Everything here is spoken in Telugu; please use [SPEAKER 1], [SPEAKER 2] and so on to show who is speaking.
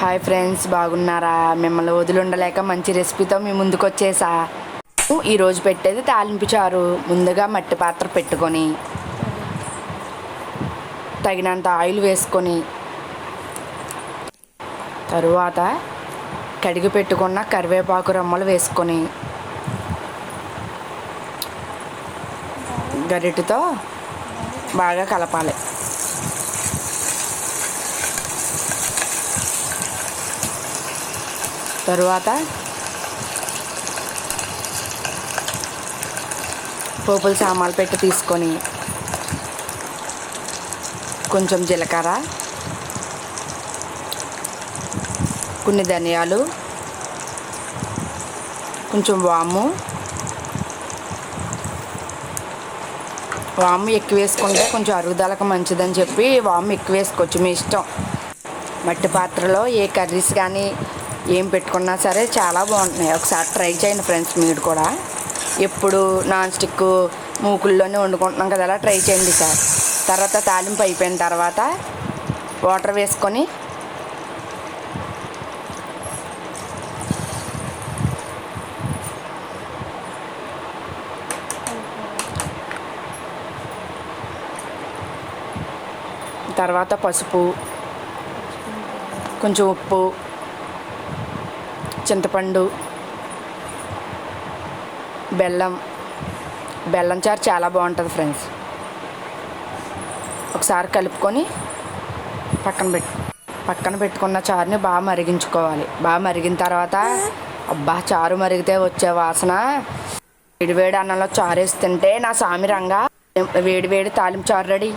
[SPEAKER 1] హాయ్ ఫ్రెండ్స్, బాగున్నారా? మిమ్మల్ని వదిలిండలేక మంచి రెసిపీతో మీ ముందుకు వచ్చేసా. ఈరోజు పెట్టేది తాలింపు చారు. ముందుగా మట్టి పాత్ర పెట్టుకొని తగినంత ఆయిల్ వేసుకొని తరువాత కడిగి పెట్టుకున్న కరివేపాకు రెమ్మలు వేసుకొని గరిటెతో బాగా కలపాలి. తరువాత పోపుల సామాన్లు పెట్టి తీసుకొని కొంచెం జీలకర్ర, కొన్ని ధనియాలు, కొంచెం వాము ఎక్కువ వేసుకుంటే కొంచెం అరుగుదలకు మంచిదని చెప్పి వాము ఎక్కువ వేసుకోవచ్చు, మీ ఇష్టం. మట్టి పాత్రలో ఏ కర్రీస్ కానీ ఏం పెట్టుకున్నా సరే చాలా బాగుంటున్నాయి. ఒకసారి ట్రై చేయండి ఫ్రెండ్స్. మీరు కూడా ఎప్పుడు నాన్ స్టిక్ మూకుల్లోనే వండుకుంటున్నాం కదా, అలా ట్రై చేయండి సార్. తర్వాత తాలింపు అయిపోయిన తర్వాత వాటర్ వేసుకొని తర్వాత పసుపు, కొంచెం ఉప్పు, చింతపండు, బెల్లం చారు చాలా బాగుంటుంది ఫ్రెండ్స్. ఒకసారి కలుపుకొని పక్కన పెట్టుకున్న చారుని బాగా మరిగించుకోవాలి. బాగా మరిగిన తర్వాత అబ్బా, చారు మరిగితే వచ్చే వాసన, వేడివేడి అన్నంలో చారు వేసి తింటే నా సామి రంగా వేడివేడి తాలింపు చారు రెడీ.